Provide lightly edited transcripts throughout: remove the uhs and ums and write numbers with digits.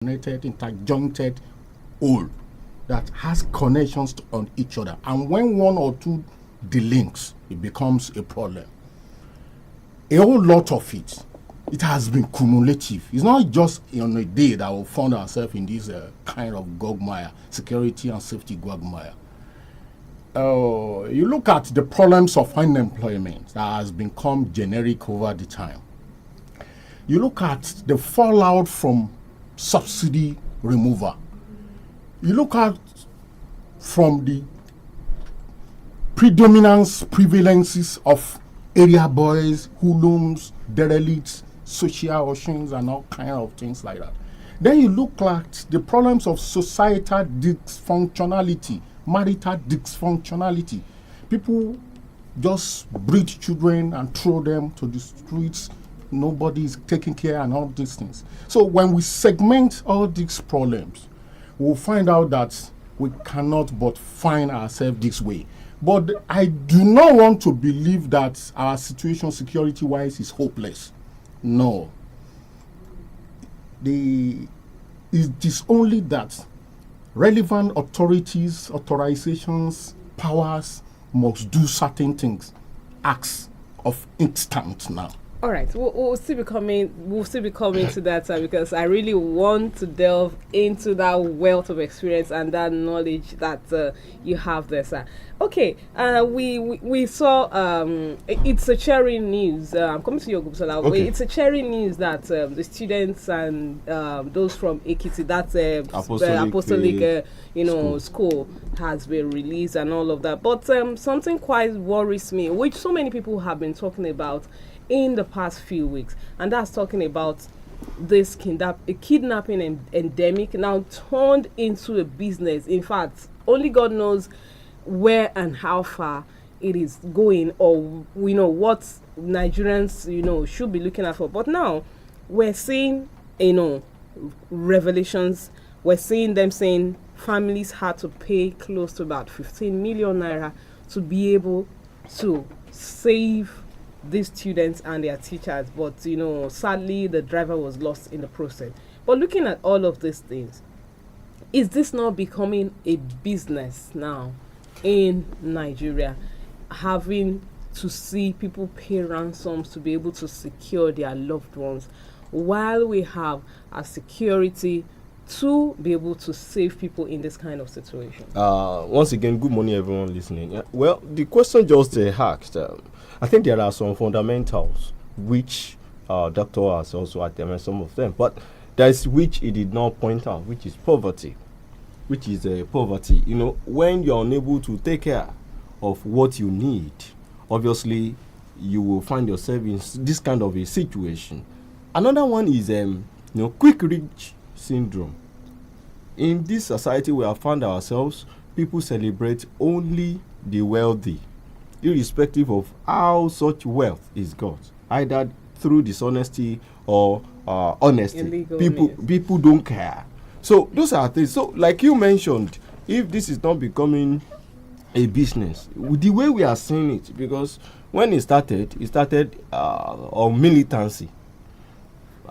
interjointed whole that has connections on each other. And when one or two delinks, it becomes a problem. A whole lot of it has been cumulative. It's not just on a day that we found ourselves in this kind of quagmire, security and safety quagmire. You look at the problems of unemployment that has become generic over the time. You look at the fallout from subsidy removal. You look at from the prevalences of area boys, hoodlums, derelicts, social oceans, and all kind of things like that. Then you look at the problems of societal dysfunctionality, marital dysfunctionality. People just breed children and throw them to the streets. Nobody is taking care and all these things. So when we segment all these problems, we'll find out that we cannot but find ourselves this way. But I do not want to believe that our situation security-wise is hopeless. No. It is only that relevant authorities, authorizations, powers must do certain things, acts of instant now. All right, we'll still be coming. We'll still be coming to that because I really want to delve into that wealth of experience and that knowledge that you have there, sir. Okay, we saw it's a cheering news. I'm coming to you, Gubsola. Okay. It's a cheering news that the students and those from Ekiti, that's Apostolic school has been released and all of that. But something quite worries me, which so many people have been talking about in the past few weeks, and that's talking about this kidnapping endemic now turned into a business. In fact, only God knows where and how far it is going, or we know what Nigerians should be looking at for. But now we're seeing revelations. We're seeing them saying families had to pay close to about 15 million naira to be able to save these students and their teachers, but sadly the driver was lost in the process. But looking at all of these things, is this not becoming a business now in Nigeria, having to see people pay ransoms to be able to secure their loved ones, while we have a security to be able to save people in this kind of situation? Once again, good morning everyone listening. Yeah. Well, the question just asked, I think there are some fundamentals which Doctor has also attempted some of them, but there's which he did not point out, which is poverty. Poverty. When you're unable to take care of what you need, obviously you will find yourself in this kind of a situation. Another one is quick rich syndrome. In this society we have found ourselves, people celebrate only the wealthy, irrespective of how such wealth is got, either through dishonesty or honesty. People don't care. So those are things. So like you mentioned, if this is not becoming a business, the way we are seeing it, because when it started on militancy.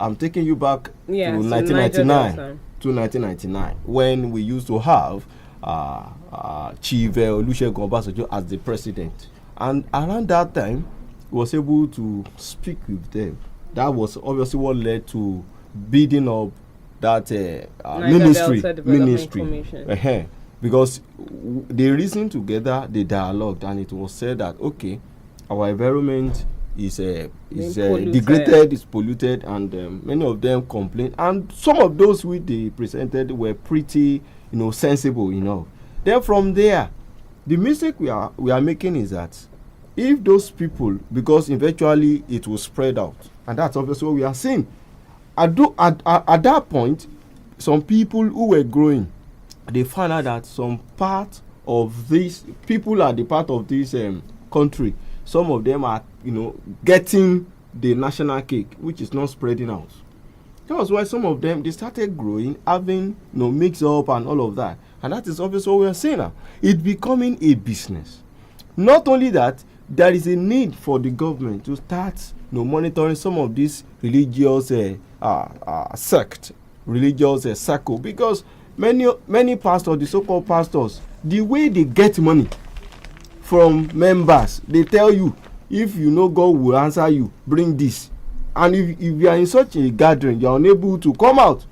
I'm taking you back to 1999, when we used to have Chief Olusegun Obasanjo as the president. And around that time, he was able to speak with them. That was obviously what led to building up that ministry. Because they reasoned together, they dialogued, and it was said that, okay, our environment is degraded, is polluted, and many of them complained. And some of those which they presented were pretty, sensible enough. Then from there, the mistake we are making is that if those people, because eventually it will spread out, and that's obviously what we are seeing. At that point, some people who were growing, they found out that some part of these people are the part of this country. Some of them are, getting the national cake, which is not spreading out. That was why some of them, they started growing, having, mix up and all of that. And that is obviously what we are seeing now. It's becoming a business. Not only that, there is a need for the government to start, monitoring some of these religious sects religious circle, because many pastors, the so-called pastors, the way they get money from members, they tell you, if you know God will answer you, bring this. And if you are in such a gathering, you are unable to come out,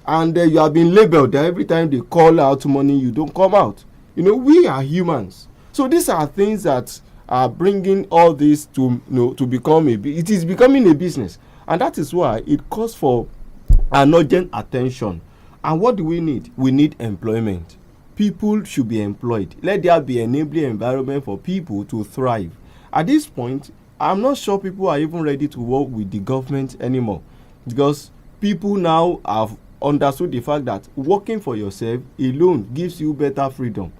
and you have been labeled that every time they call out money, you don't come out. We are humans. So these are things that are bringing all this to to become it is becoming a business, and that is why it calls for an urgent attention. And what do we need? We need employment. People should be employed. Let there be an enabling environment for people to thrive. At this point, I'm not sure people are even ready to work with the government anymore, because people now have understood the fact that working for yourself alone gives you better freedom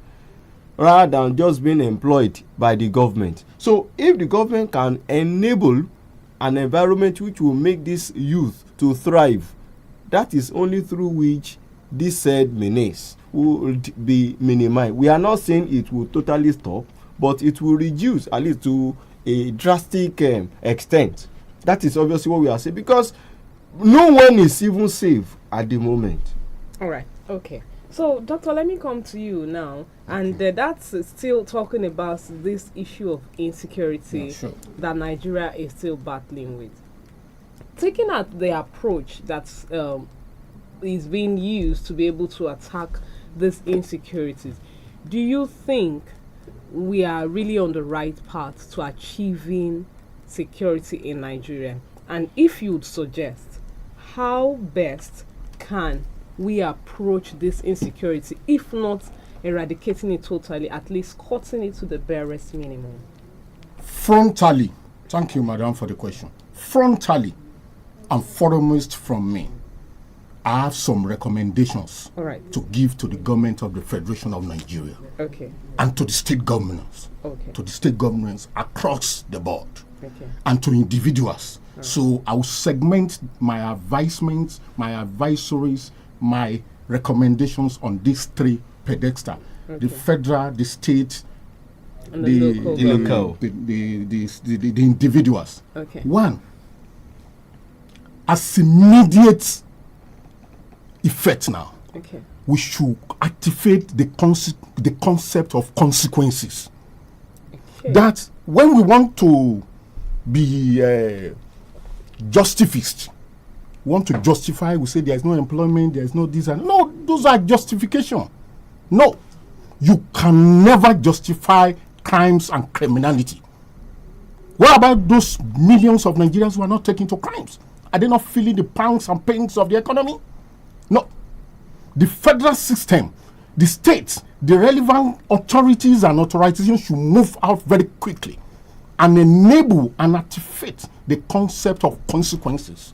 rather than just being employed by the government. So if the government can enable an environment which will make this youth to thrive, that is only through which this said menace would be minimized. We are not saying it will totally stop, but it will reduce at least to a drastic extent. That is obviously what we are saying, because no one is even safe at the moment. All right. Okay. So, Doctor, let me come to you now. And that's still talking about this issue of insecurity that Nigeria is still battling with. Taking out the approach that is being used to be able to attack these insecurities, do you think we are really on the right path to achieving security in Nigeria? And if you would suggest, how best can we approach this insecurity, if not eradicating it totally, at least cutting it to the barest minimum? Frontally, thank you, madam, for the question. Frontally and foremost from me, I have some recommendations to give to the government of the Federation of Nigeria. Okay. And to the state governments. Okay. To the state governments across the board. Okay. And to individuals. So I will segment my advisements, my advisories, my recommendations on these three pedestals: the federal, the state, and the local, the individuals. Okay. One, as immediate effect now, we should activate the concept of consequences. That when we want to be justifist, want to justify, we say there is no employment, there is no this and no, those are justification. No, you can never justify crimes and criminality. What about those millions of Nigerians who are not taking to crimes? Are they not feeling the pangs and pains of the economy? No. The federal system, the states, the relevant authorities and authorizations should move out very quickly and enable and activate the concept of consequences.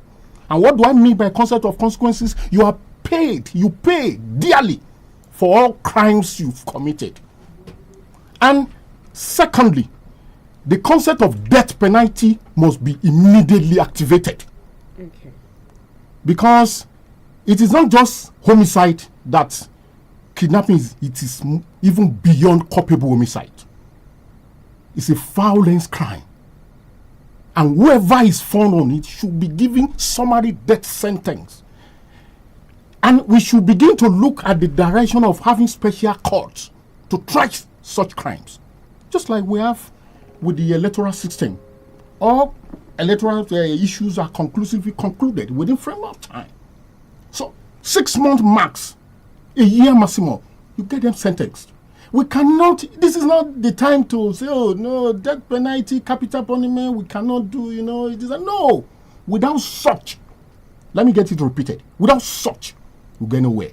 And what do I mean by concept of consequences? You pay dearly for all crimes you've committed. And secondly, the concept of death penalty must be immediately activated. Okay. Because it is not just homicide that kidnapping is, it is even beyond culpable homicide. It's a violence crime. And whoever is found on it should be given summary death sentence. And we should begin to look at the direction of having special courts to try such crimes. Just like we have with the electoral system. All electoral issues are conclusively concluded within framework time. So 6 months max, a year maximum, you get them sentenced. We cannot, this is not the time to say, oh no, death penalty, capital punishment, we cannot do, it is no. Without such, let me get it repeated, without such, we'll get nowhere.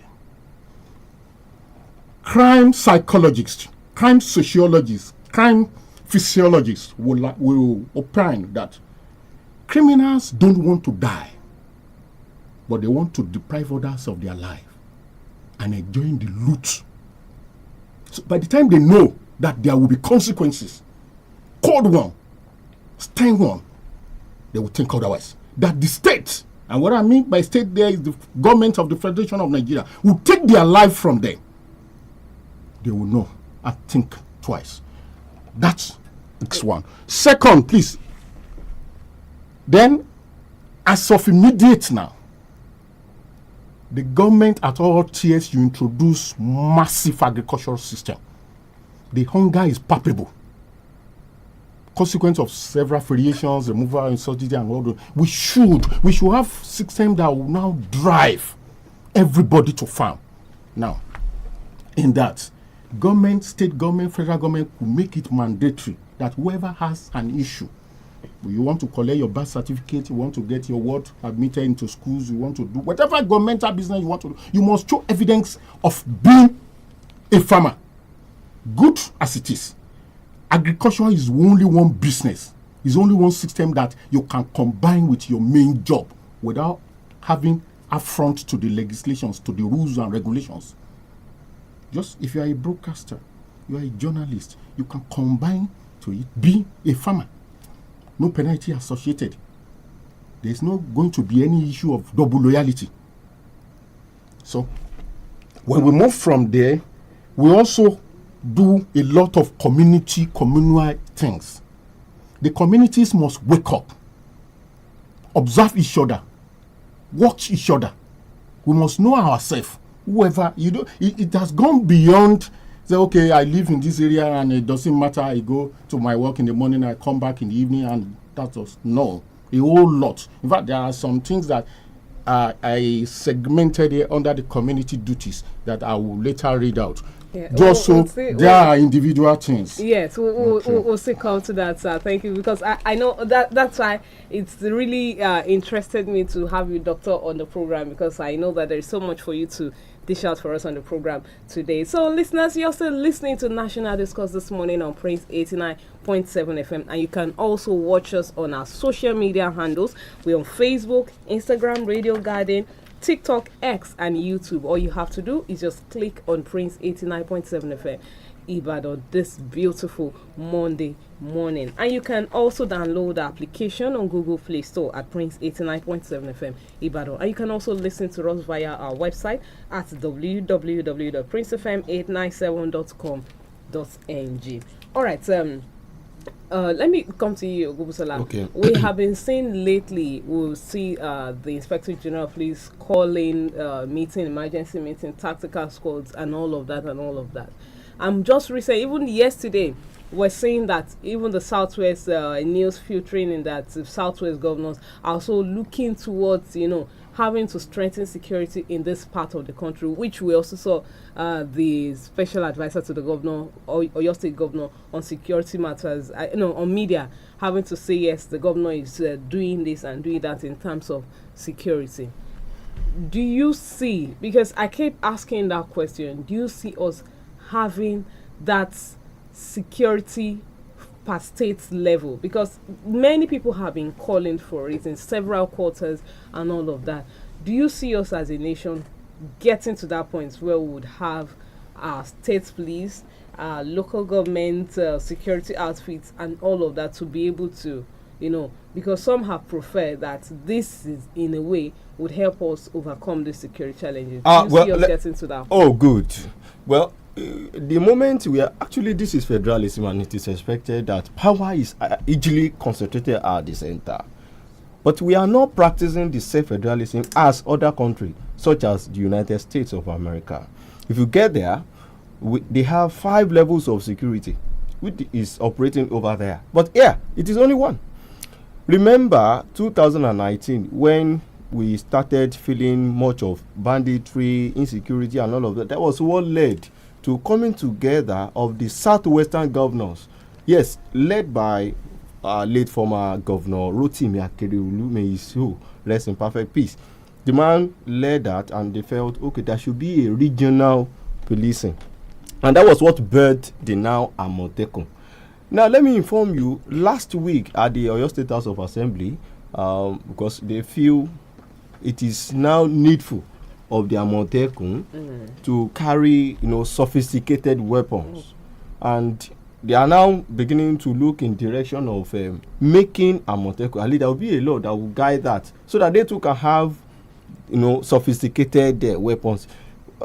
Crime psychologists, crime sociologists, crime physiologists will opine that criminals don't want to die, but they want to deprive others of their life and enjoying the loot. So by the time they know that there will be consequences, cold one, stern one, they will think otherwise. That the state, and what I mean by state there is the government of the Federation of Nigeria, will take their life from them. They will know and think twice. That's one. Second, please. Then, as of immediate now, The government at all tiers, you introduce massive agricultural system. The hunger is palpable. Consequence of several variations, removal in subsidy and all that. We should have system that will now drive everybody to farm. Now, in that, government, state government, federal government will make it mandatory that whoever has an issue, you want to collect your birth certificate, you want to get your ward admitted into schools, you want to do whatever governmental business you want to do, you must show evidence of being a farmer. Good as it is, agriculture is only one business, is only one system that you can combine with your main job without having affront to the legislations, to the rules and regulations. Just if you are a broadcaster, you are a journalist, you can combine to it, be a farmer. No penalty associated. There's not going to be any issue of double loyalty. So, when we move from there, we also do a lot of communal things. The communities must wake up, observe each other, watch each other. We must know ourselves. Whoever you do, it has gone beyond. Say, okay, I live in this area and it doesn't matter. I go to my work in the morning, I come back in the evening, and that was no, a whole lot. In fact, there are some things that I segmented here under the community duties that I will later read out. Yeah. Just there are individual things. Yes, we'll still come to that, sir. Thank you, because I know that's why it's really interested me to have you, Doctor, on the program, because I know that there's so much for you to dish out for us on the program today. So, listeners, you're still listening to National Discourse this morning on Prince 89.7 FM, and you can also watch us on our social media handles. We're on Facebook, Instagram, Radio Garden, TikTok, X, and YouTube. All you have to do is just click on Prince 89.7 FM Ibadan this beautiful Monday morning. And you can also download the application on Google Play Store at Prince 89.7 FM Ibadan. And you can also listen to us via our website at www.princefm897.com.ng. All right, let me come to you, Ogubusola. Okay. We have been seeing lately, we'll see the Inspector General of Police calling meeting, emergency meeting, tactical squads, and all of that. I'm just recently, even yesterday, we're seeing that even the Southwest news filtering in that the Southwest governors are also looking towards, having to strengthen security in this part of the country, which we also saw the special advisor to the governor, or your state governor, on security matters, on media, having to say, yes, the governor is doing this and doing that in terms of security. Do you see, because I keep asking that question, do you see us having that security per state level? Because many people have been calling for it in several quarters and all of that. Do you see us as a nation getting to that point where we would have our state police, local government, security outfits, and all of that to be able to, because some have preferred that this is, in a way, would help us overcome the security challenges. Do you see us getting to that point? Oh, good. Well, the moment we are actually, this is federalism, and it is expected that power is easily concentrated at the center. But we are not practicing the same federalism as other countries, such as the United States of America. If you get there, they have 5 levels of security, which is operating over there. But yeah, it is only one. Remember 2019, when we started feeling much of banditry, insecurity, and all of that. That was what led to coming together of the Southwestern governors. Yes, led by late former Governor Rotimi Akeredolu, may his soul rest in perfect peace. The man led that, and they felt, okay, there should be a regional policing. And that was what birthed the now Amotekun. Now, let me inform you, last week at the Oyo State House of Assembly, because they feel it is now needful of the Amotekun to carry, sophisticated weapons. And they are now beginning to look in direction of making Amotekun. At least there will be a law that will guide that, so that they too can have, sophisticated weapons.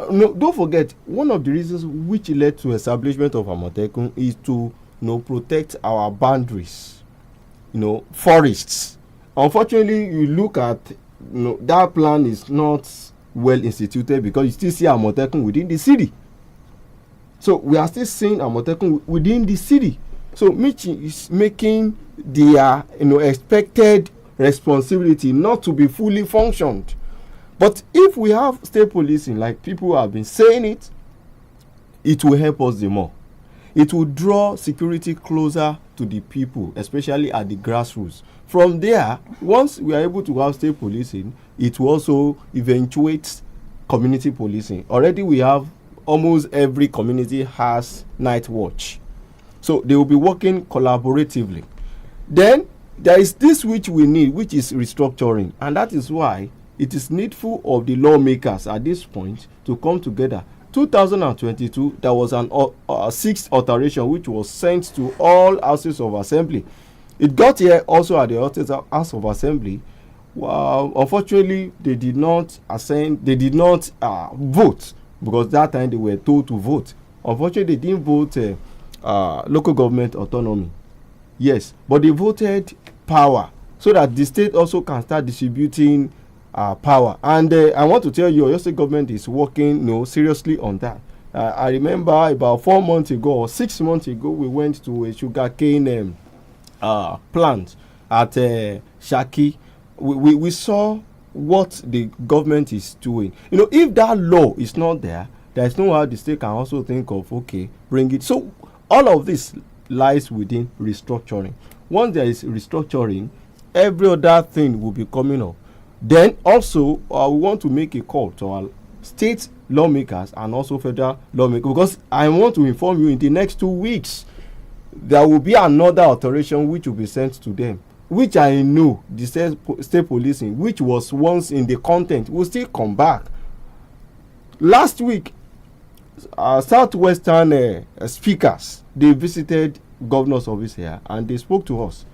No, don't forget, one of the reasons which led to establishment of Amotekun is to, protect our boundaries, forests. Unfortunately, you look at, that plan is not well instituted, because you still see Amotekun within the city. So we are still seeing Amotekun within the city. So which is making their expected responsibility not to be fully functioned. But if we have state policing, like people have been saying it, it will help us the more. It will draw security closer to the people, especially at the grassroots. From there, once we are able to have state policing, it will also eventuate community policing. Already we have almost every community has night watch. So they will be working collaboratively. Then there is this which we need, which is restructuring. And that is why it is needful of the lawmakers at this point to come together. 2022, there was an sixth alteration which was sent to all houses of assembly. It got here also at the House of Assembly. Unfortunately, they did not vote, because that time they were told to vote. Unfortunately, they didn't vote local government autonomy. Yes, but they voted power, so that the state also can start distributing power. And I want to tell you, your state government is working seriously on that. I remember about 4 months ago or 6 months ago, we went to a sugarcane plant at Shaki. We saw what the government is doing. If that law is not there, there is no how the state can also think of, okay, bring it. So all of this lies within restructuring. Once there is restructuring, every other thing will be coming up. Then also, we want to make a call to our state lawmakers and also federal lawmakers, because I want to inform you, in the next 2 weeks, there will be another alteration which will be sent to them, which I know the state policing, which was once in the content, will still come back. Last week, Southwestern speakers, they visited governor's office here and they spoke to us.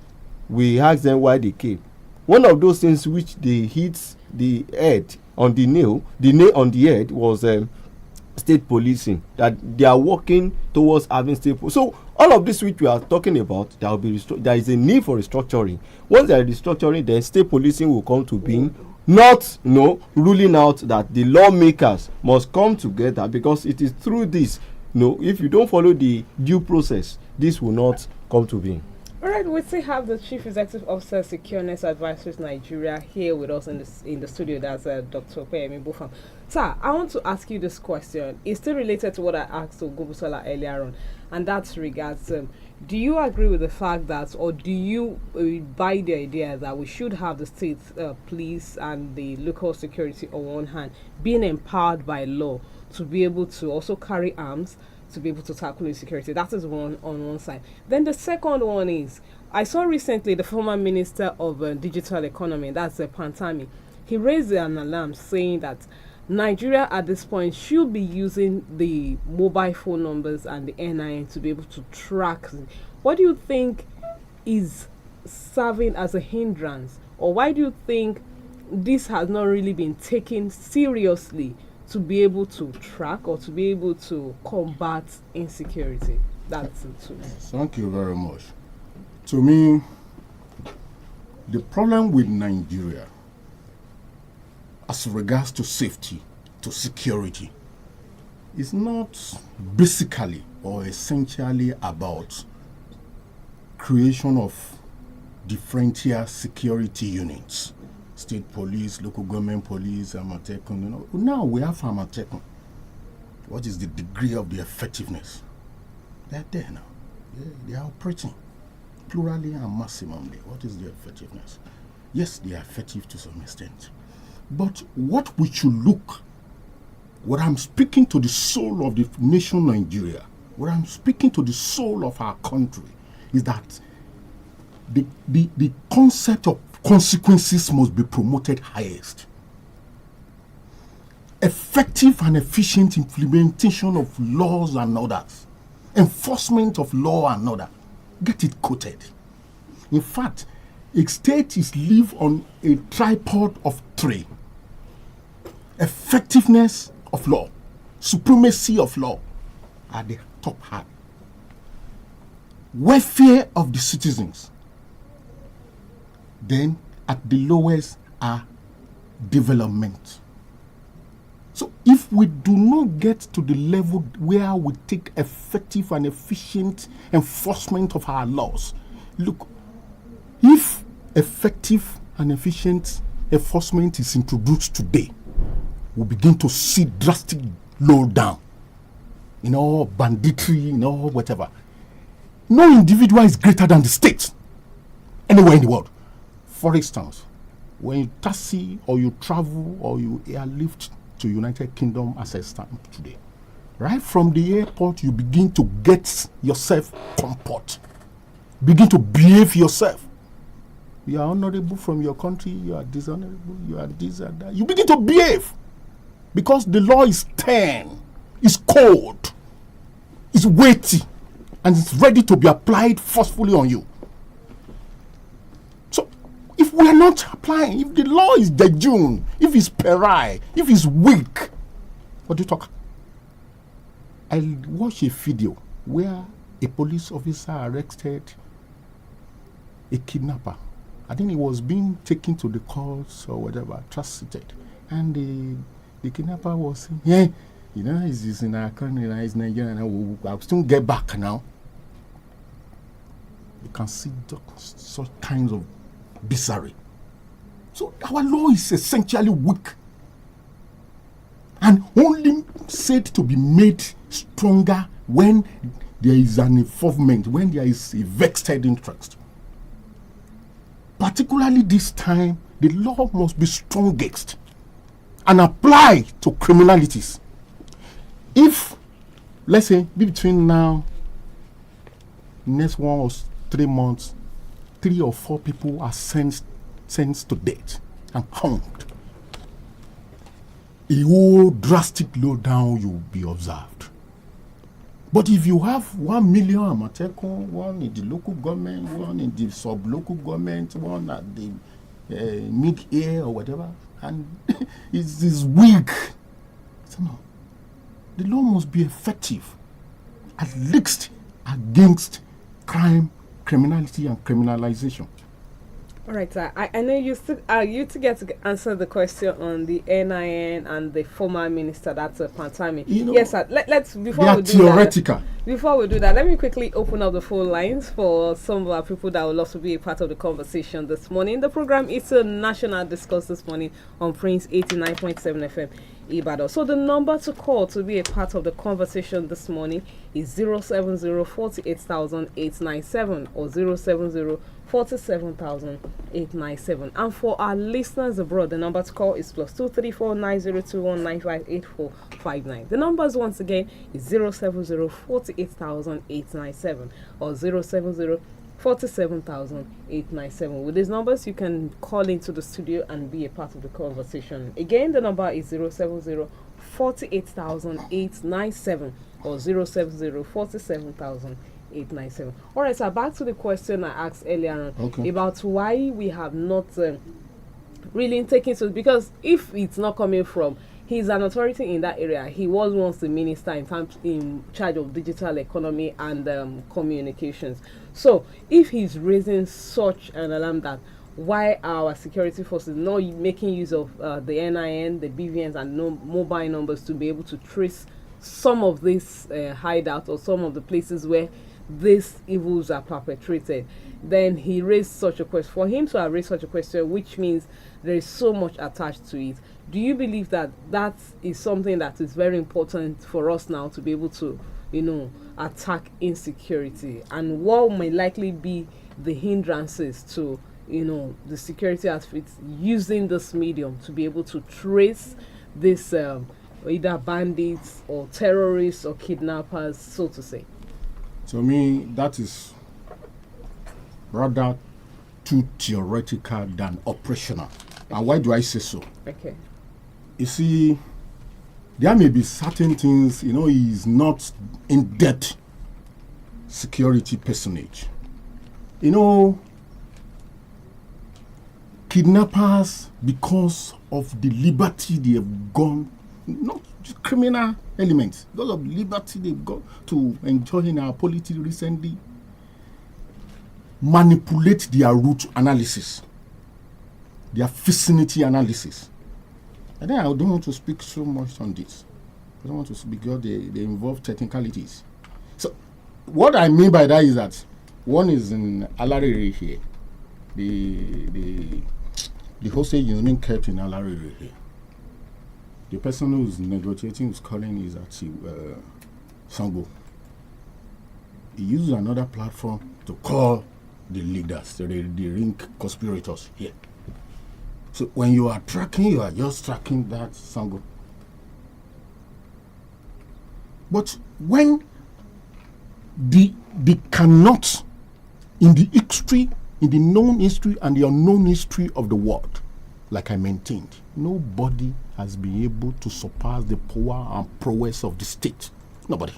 We asked them why they came. One of those things which they hit the head on the nail on the head was state policing, that they are working towards having state so all of this which we are talking about, there is a need for restructuring. Once there is restructuring, then state policing will come to being, not ruling out that the lawmakers must come together, because it is through this, if you don't follow the due process, this will not come to being. All right, we still have the Chief Executive Officer, Secureness Advisors Nigeria, here with us in the studio. That's Dr. Opeyemi Bufam. Sir, I want to ask you this question. It's still related to what I asked Ogunbusola earlier on, and that's regards, do you agree with the fact that, or do you buy the idea that we should have the state police and the local security on one hand being empowered by law to be able to also carry arms, to be able to tackle insecurity? That is one on one side. Then the second one is, I saw recently the former Minister of Digital Economy, that's Pantami, he raised an alarm saying that Nigeria at this point should be using the mobile phone numbers and the NIN to be able to track. What do you think is serving as a hindrance, or why do you think this has not really been taken seriously to be able to track or to be able to combat insecurity? That's it too. Thank you very much. To me, the problem with Nigeria as regards to safety, to security, is not basically or essentially about creation of differential security units. State police, local government police, Amatekun. Now we have Amatekun. What is the degree of the effectiveness? They're there now. They are operating plurally and maximally. What is the effectiveness? Yes, they are effective to some extent. But what we should look, what I'm speaking to the soul of the nation Nigeria, what I'm speaking to the soul of our country, is that the concept of consequences must be promoted highest. Effective and efficient implementation of laws and orders, enforcement of law and order, get it quoted. In fact, a state is live on a tripod of three: effectiveness of law, supremacy of law at the top high, welfare of the citizens, then at the lowest are development. So if we do not get to the level where we take effective and efficient enforcement of our laws, look, if effective and efficient enforcement is introduced today, we begin to see drastic low down, banditry, whatever. No individual is greater than the state anywhere in the world. For instance, when you taxi or you travel or you airlift to United Kingdom as a stand today, right from the airport, you begin to get yourself comport, begin to behave yourself. You are honorable from your country, you are dishonorable, you are this and that. You begin to behave because the law is stern, is cold, is weighty, and it's ready to be applied forcefully on you. So, if we are not applying, if the law is jejune, if it's perai, if it's weak, what do you talk? I watched a video where a police officer arrested a kidnapper. I think he was being taken to the courts or whatever, transited. And the kidnapper was saying, he's in our country, he's Nigerian, I'll still get back now. You can see such kinds of bizarre. So our law is essentially weak and only said to be made stronger when there is an involvement, when there is a vested interest. Particularly this time, the law must be strongest and apply to criminalities. If, let's say, between now, next 1 or 3 months, 3 or 4 people are sentenced to death and hanged, a whole drastic lowdown will be observed. But if you have 1 million Amatekun, one in the local government, one in the sub-local government, one at the mid-air or whatever, and it's weak, so no. The law must be effective, at least against crime, criminality, and criminalization. All right, sir. I know you get to answer the question on the NIN and the former minister, that's Pantami. Yes, sir. Let's before we do theoretical. That, let me quickly open up the phone lines for some of our people that would love to be a part of the conversation this morning. The program is a national discourse this morning on Prince 89.7 FM. Ibadan. So the number to call to be a part of the conversation this morning is 070-48,897 or 070-47,897. And for our listeners abroad, the number to call is +234-9021-958459. The numbers once again is 070-48,897 or 070-47,897. With these numbers, you can call into the studio and be a part of the conversation. Again, the number is 070-48,897 or 070-47,897. All right, so back to the question I asked earlier on about why we have not really taken to, because if it's not coming from, he's an authority in that area. He was once the minister in charge of digital economy and communications. So if he's raising such an alarm that why our security forces not making use of the NIN, the BVNs, and mobile numbers to be able to trace some of these hideouts or some of the places where these evils are perpetrated, then he raised such a question. For him to have raised such a question, which means there is so much attached to it. Do you believe that that is something that is very important for us now to be able to, attack insecurity? And what may likely be the hindrances to, the security outfits using this medium to be able to trace this either bandits or terrorists or kidnappers, so to say? To me, that is rather too theoretical than operational. And why do I say so? Okay. You see, there may be certain things, he is not in-depth security personage. Kidnappers, because of the liberty they have gone, not just criminal elements, because of liberty they've got to enjoy in our polity recently, manipulate their route analysis, their vicinity analysis, And then I don't want to speak so much on this. I don't want to speak because they involve technicalities. So what I mean by that is that one is in Alarere here. The hostage is being kept in Alarere here. The person who's negotiating, who's calling, is at Sango. He uses another platform to call the leaders, the ring conspirators here. So when you are tracking, you are just tracking that Sango. But when they cannot, in the history, in the known history and the unknown history of the world, like I maintained, nobody has been able to surpass the power and prowess of the state. Nobody.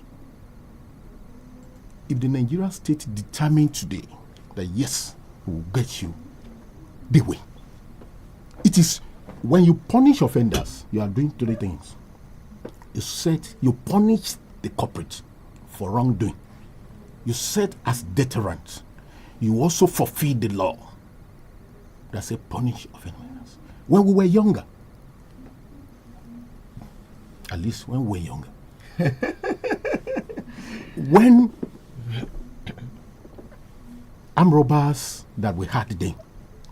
If the Nigerian state determined today that yes, we will get you, they will. It is when you punish offenders, you are doing three things. You punish the culprit for wrongdoing. You set as deterrent. You also fulfill the law. That's a punish offenders. When we were younger, at least when we were younger, when armed robbers that we had then,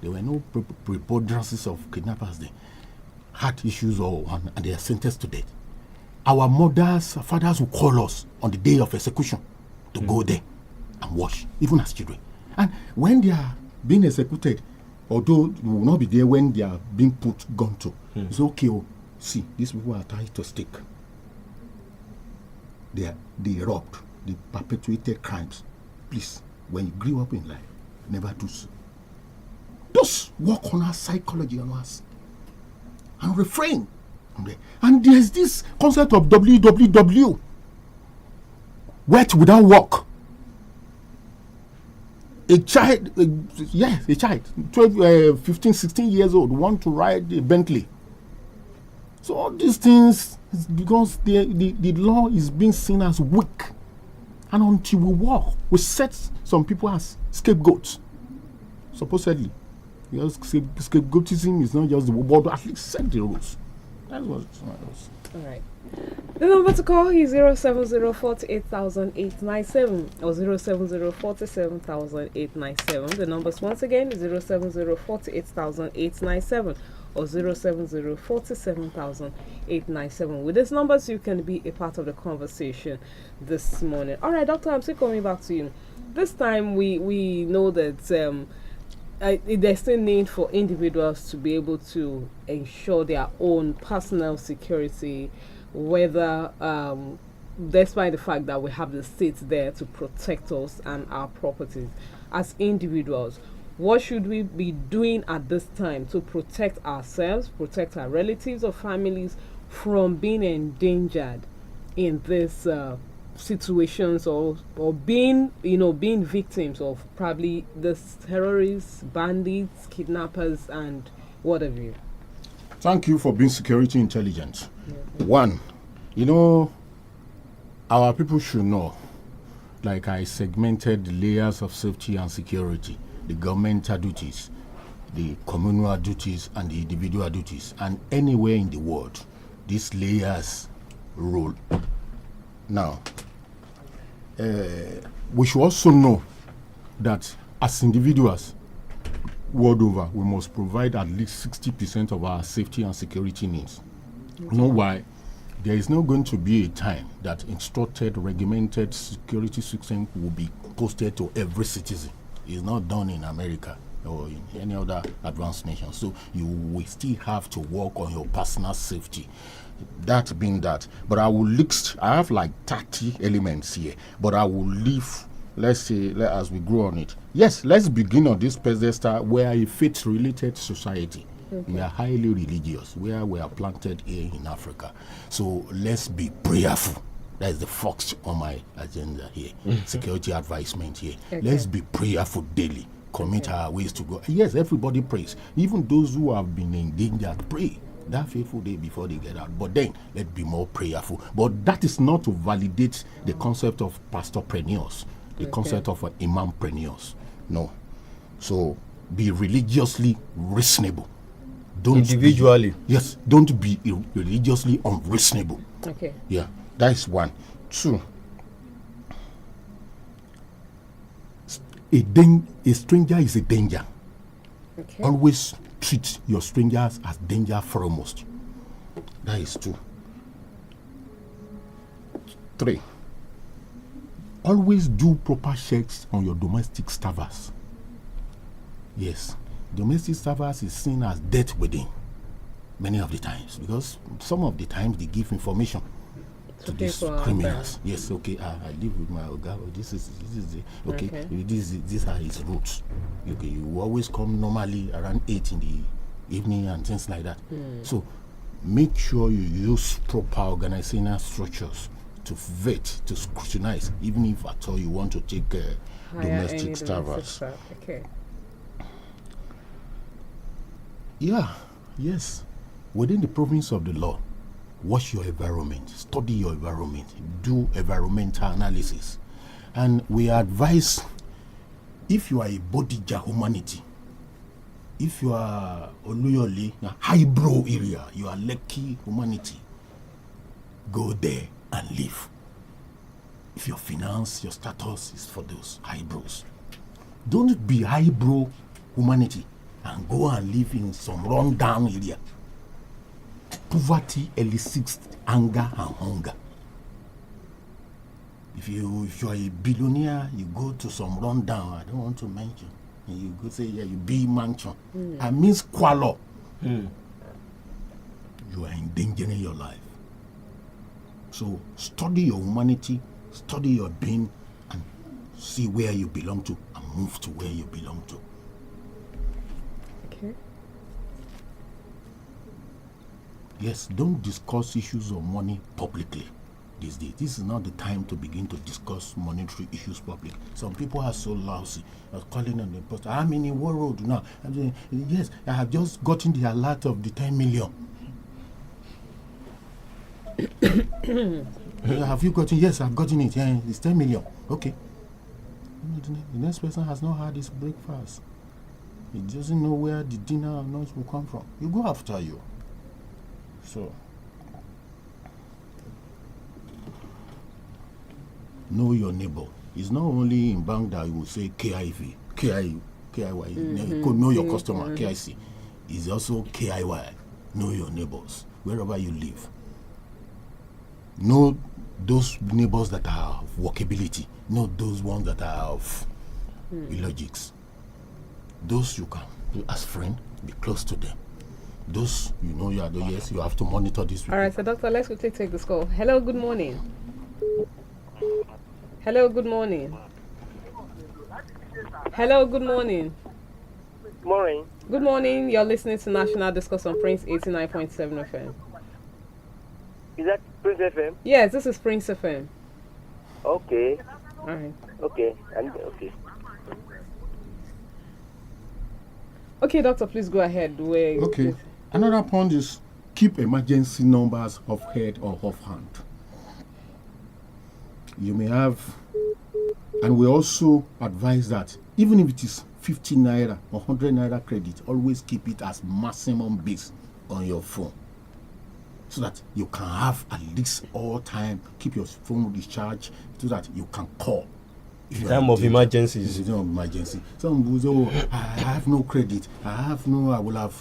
there were no preponderances of kidnappers then, had issues and they are sentenced to death. Our mothers, fathers will call us on the day of execution to go there and watch, even as children. And when they are being executed, although we will not be there when they are being gone to, it's okay. See, these people are tied to stake. They robbed, they perpetuated crimes. Please, when you grew up in life, never do so. Just work on our psychology on us and refrain from there. And there's this concept of WWW, wet without work. A child, 12, 15, 16 years old, want to ride a Bentley. So all these things is because the law is being seen as weak. And until we work, we set some people as scapegoats, supposedly. Because scapegoatism is not just the word, but at least set the rules. That's what it was. All right. The number to call is 070480897 or 070477897. The numbers once again is 070480897 or 070477897. With these numbers, you can be a part of the conversation this morning. All right, Doctor, I'm still coming back to you. This time, we know that there's still need for individuals to be able to ensure their own personal security, whether despite the fact that we have the state there to protect us and our properties. As individuals, what should we be doing at this time to protect ourselves, protect our relatives or families from being endangered in this situations or being victims of probably the terrorists, bandits, kidnappers, and what have you? Thank you for being security intelligent. One, our people should know, like I segmented the layers of safety and security, the governmental duties, the communal duties, and the individual duties. And anywhere in the world, these layers rule. Now, we should also know that as individuals world over, we must provide at least 60% of our safety and security needs. You know why? There is not going to be a time that instructed, regimented security system will be posted to every citizen. It's not done in America or in any other advanced nation. So you will still have to work on your personal safety. That being that, but I have like 30 elements here, but I will leave, let's say, as we grow on it. Yes, let's begin on this pedestal where a faith-related society. Okay. We are highly religious, where we are planted here in Africa. So let's be prayerful. That is the first on my agenda here. Security advisement here. Okay. Let's be prayerful daily. Commit our ways to God. Yes, everybody prays. Even those who have been endangered, pray that faithful day before they get out. But then, let's be more prayerful. But that is not to validate the concept of pastorpreneurs, the concept of imampreneurs. No. So, be religiously reasonable. Don't individually. Yes, don't be religiously unreasonable. Okay. Yeah, that is one. Two, a stranger is a danger. Okay. Always treat your strangers as danger foremost. That is two. Three, always do proper checks on your domestic servers. Yes, domestic servers is seen as death within many of the times, because some of the times they give information to these criminals. Yes, okay, I live with my oga. This is okay. These are his routes. Okay, you always come normally around 8 in the evening and things like that. So make sure you use proper organizational structures to vet, to scrutinize, even if at all you want to take domestic servers. Okay. Yeah, yes. Within the province of the law, watch your environment, study your environment, do environmental analysis. And we advise, if you are a Bodija humanity, if you are Oluyole, highbrow area, you are Lekki humanity, go there and live. If your finance, your status is for those highbrows. Don't be highbrow humanity and go and live in some run-down area. Poverty elicits anger and hunger. If you are a billionaire, you go to some rundown, I don't want to mention, and you go say, yeah, you be mansion. I mean squalor. You are endangering your life. So study your humanity, study your being, and see where you belong to, and move to where you belong to. Okay. Yes, don't discuss issues of money publicly these days. This is not the time to begin to discuss monetary issues public. Some people are so lousy. I was calling on the post. I'm in a war road now. I'm saying, yes, I have just gotten the alert of the 10 million. Have you gotten? Yes, I've gotten it. Yeah, it's 10 million. Okay. The next person has not had his breakfast. He doesn't know where the dinner or lunch will come from. You go after you. So, know your neighbor. It's not only in bank that you will say KIV, KIY, know your customer, KIC. It's also KIY, know your neighbors, wherever you live. Know those neighbors that are of workability, not those ones that are of illogics. Those you can, as friend, be close to them. Those, you know, you are the yes, you have to monitor this. All right, so doctor, let's quickly take this call. Hello, good morning. Hello, good morning. Hello, good morning. Morning. Good morning. You're listening to National Discuss on Prince 89.7 FM. Is that Prince FM? Yes, this is Prince FM. Okay. All right. Okay. And okay. Okay, doctor, please go ahead. Okay. Another point is keep emergency numbers of head or off hand. You may have, and we also advise that even if it is 50 naira or 100 naira credit, always keep it as maximum base on your phone, so that you can have at least all time, keep your phone recharged so that you can call. In time of emergencies. In time of emergency. Some will say, oh, I have no credit. I will have.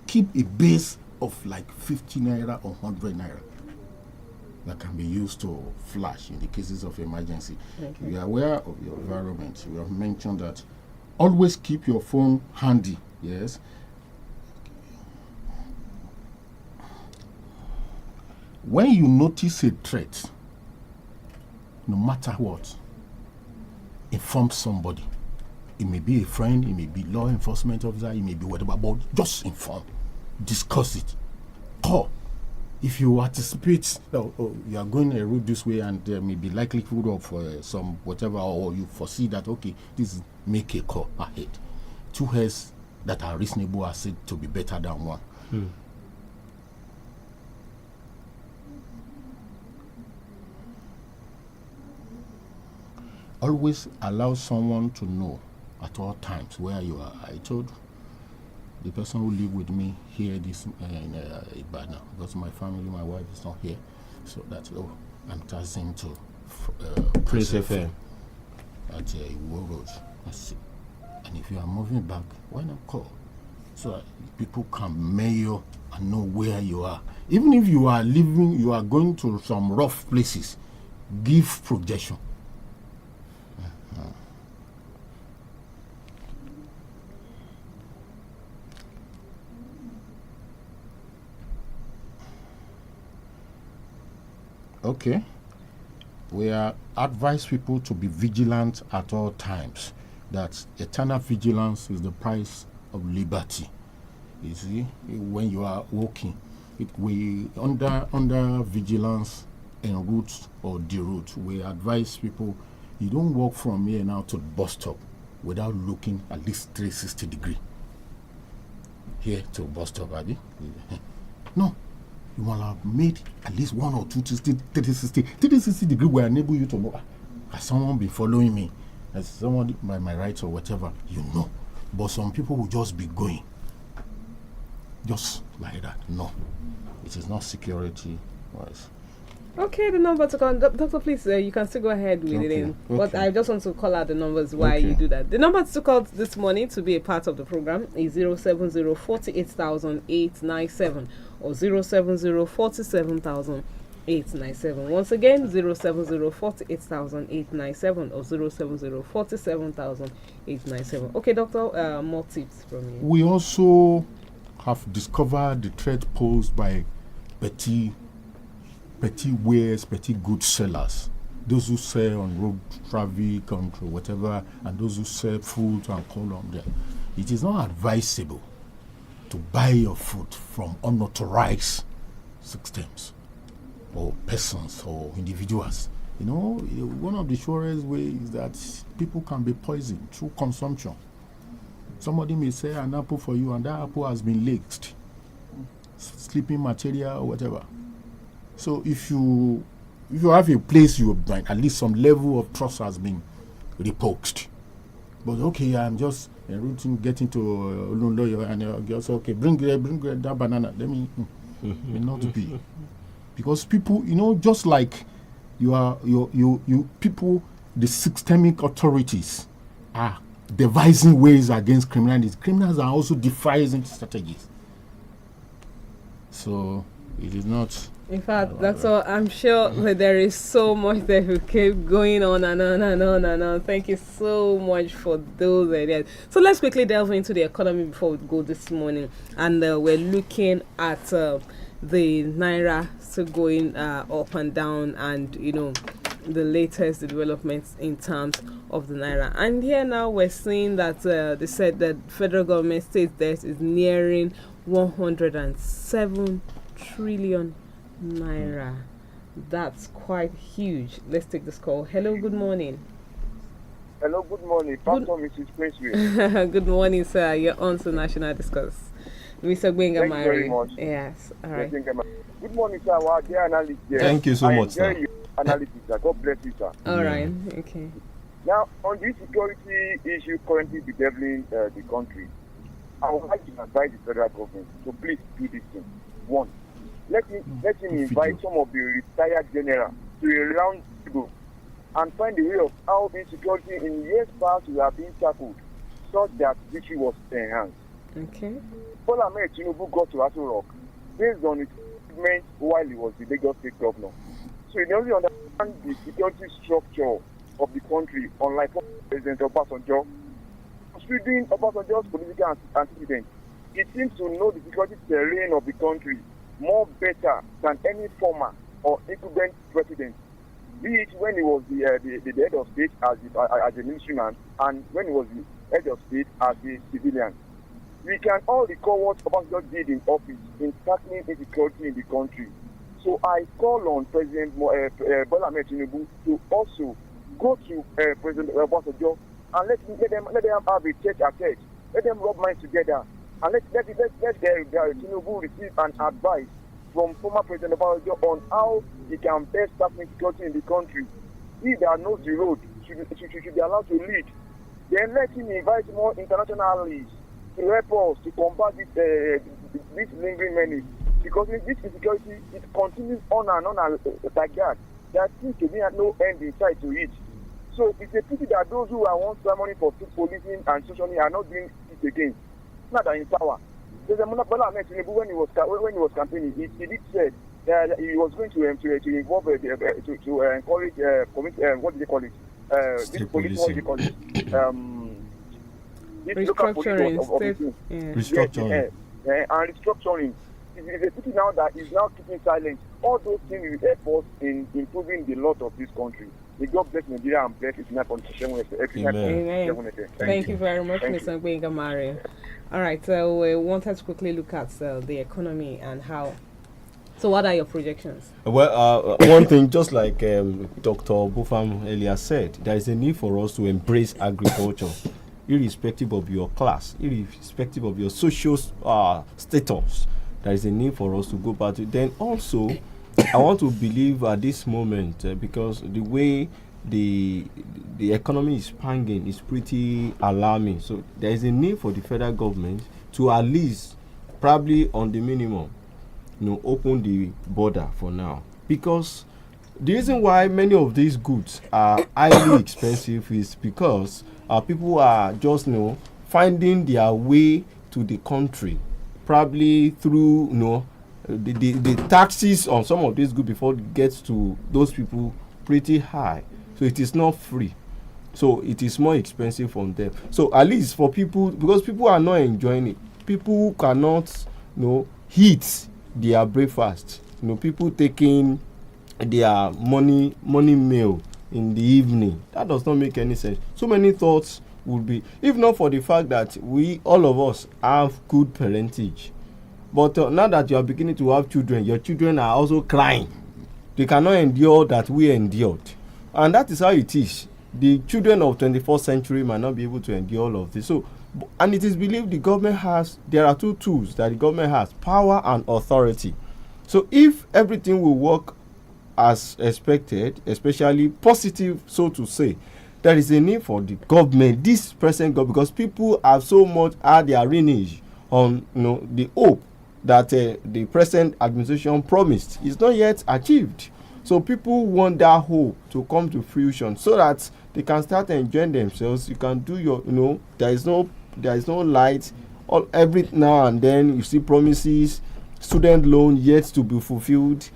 Keep a base of like 50 naira or 100 naira that can be used to flash in the cases of emergency. Okay. You are aware of your environment. We have mentioned that. Always keep your phone handy. Yes. When you notice a threat, no matter what, inform somebody. It may be a friend, it may be law enforcement officer, it may be whatever, but just inform. Discuss it. Call. If you anticipate you are going a route this way and there may be likelihood of some whatever, or you foresee that, okay, this make a call ahead. 2 heads that are reasonable are said to be better than one. Always allow someone to know at all times where you are. I told the person who live with me here in Ibadan, because my family, my wife is not here, so that's I'm passing to Prince FM at Iwo Road. And if you are moving back, why not call so that people can measure and know where you are. Even if you are living, you are going to some rough places, give projection. Okay. We advise people to be vigilant at all times. That eternal vigilance is the price of liberty. You see, when you are walking, we under vigilance en route or deroute, we advise people you don't walk from here now to the bus stop without looking at least 360 degree. Here to bus stop, Abby. No. You will have made at least 1 or 2 360 degree will enable you to know has someone been following me, has someone by my rights or whatever, you know. But some people will just be going just like that. No, it is not security wise. Okay, the number to call, Doctor, please, you can still go ahead with it in. But I just want to call out the numbers while you do that. The number to call this morning to be a part of the program is 070-48,897 or 070-47,897. Once again, 070-48,897 or 070-47,897. Okay, Doctor, more tips from you. We also have discovered the threat posed by petty wares, petty goods sellers, those who sell on road traffic and whatever, and those who sell food and call on them. It is not advisable to buy your food from unauthorized systems or persons or individuals. You know, one of the surest ways is that people can be poisoned through consumption. Somebody may say an apple for you, and that apple has been leaked, sleeping material or whatever. So if you have a place you at least some level of trust has been repulsed. But okay, I'm just getting to Olundo and just okay, bring that banana. Let me may not be, because people, you know, just like you people, the systemic authorities are devising ways against criminals. Criminals are also devising strategies. So it is not. In fact, that's all. I'm sure that there is so much that will keep going on and on and on and on. Thank you so much for those ideas. So let's quickly delve into the economy before we go this morning. And we're looking at the Naira still going up and down, and, you know, the latest developments in terms of the Naira. And here now we're seeing that they said that federal government state debt is nearing 107 trillion Naira. That's quite huge. Let's take this call. Hello, good morning. Hello, good morning. Pastor Mrs. Princewill. Good morning, sir. You're on to National Discuss. Mr. Gbenga Thank you very much. Yes, all right. Good morning, sir. Our dear analyst. Thank you so much, sir. Your analysis, sir. God bless you, sir. All right, okay. Now, on this security issue currently bedeviling the country, I would like to advise the federal government to please do this thing. One, let him invite some of the retired generals to a round table and find a way of how insecurity in years past we have been tackled, such that victory was enhanced. Okay. Bola Ahmed Tinubu got to Aso Rock based on his achievements while he was the Lagos State governor. So he only understand the security structure of the country, unlike President Obasanjo. Considering Obasanjo's political antecedents, he seems to know the security terrain of the country more better than any former or incumbent president, be it when he was the head of state as a ministryman and when he was the head of state as a civilian. We can all recall what Obasanjo did in office in tackling insecurity in the country. So I call on President Bola Ahmed Tinubu to also go to President Obasanjo and let them have a tete-a-tete. Let them rub minds together. And let Tinubu receive an advice from former President Obasanjo on how he can best tackle security in the country. He that knows the road should be allowed to lead. Then let him invite more international allies to help us to combat this lingering menace. Because this insecurity, it continues on and on like that. There seems to be no end in sight to it. So it's a pity that those who are once clamoring for peace policing and socially are not doing it again. Not that in power. There's a Bola Ahmed Tinubu when he was campaigning, he did say that he was going to involve to encourage what do they call it? This police, what do they call it? This local police of restructuring. And restructuring. It's a pity now that he's now keeping silent. All those things will help us in improving the lot of this country. May God bless Nigeria and bless its 9.7. Amen. Thank you very much, Mr. Gbengamari. All right, so we wanted to quickly look at the economy and how. So, what are your projections? Well, one thing, just like Dr. Bufam earlier said, there is a need for us to embrace agriculture, irrespective of your class, irrespective of your social status. There is a need for us to go back to. Then also, I want to believe at this moment because the way the economy is panging is pretty alarming. So there is a need for the federal government to at least, probably on the minimum, open the border for now. Because the reason why many of these goods are highly expensive is because people are just finding their way to the country, probably through the taxes on some of these goods before it gets to those people pretty high. So it is not free. So it is more expensive on them. So at least for people, because people are not enjoying it, people cannot eat their breakfast. People taking their money meal in the evening. That does not make any sense. So many thoughts would be, if not for the fact that all of us have good parentage. But now that you are beginning to have children, your children are also crying. They cannot endure that we endured. And that is how it is. The children of 21st century might not be able to endure all of this. So, and it is believed there are two tools that the government has, power and authority. So if everything will work as expected, especially positive, so to say, there is a need for the government, this present government, because people have so much had their renege on the hope that the present administration promised is not yet achieved. So people want that hope to come to fruition so that they can start enjoying themselves. You can do your, there is no light. Every now and then you see promises, student loan yet to be fulfilled.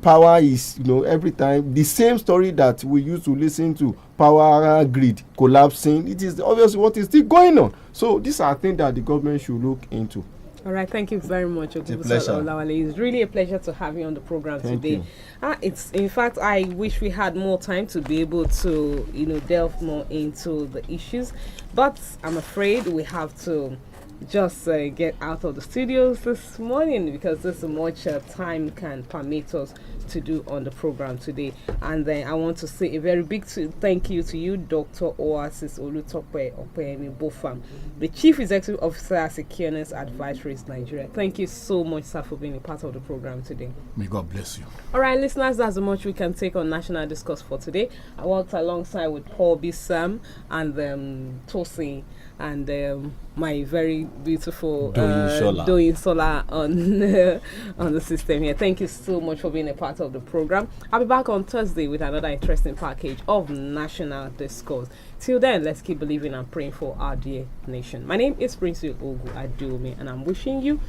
Power is, every time the same story that we used to listen to. Power grid collapsing. It is obviously what is still going on. So these are things that the government should look into. All right, thank you very much, It's a pleasure. Olawale. It's really a pleasure to have you on the program today. It's in fact, I wish we had more time to be able to, delve more into the issues, but I'm afraid we have to just get out of the studios this morning because this much time can permit us to do on the program today. And then I want to say a very big thank you to you, Dr. Oasis Olutope Opeyemi Bofam, the Chief Executive Officer at Secureness Advisories Nigeria. Thank you so much, sir, for being a part of the program today. May God bless you. All right, listeners, that's how much we can take on National Discourse for today. I worked alongside with Paul B. Sam and Tosin and my very beautiful Doyin Sola on the system here. Thank you so much for being a part of the program. I'll be back on Thursday with another interesting package of National Discourse. Till then, let's keep believing and praying for our dear nation. My name is Princewill Ogu Adome, and I'm wishing you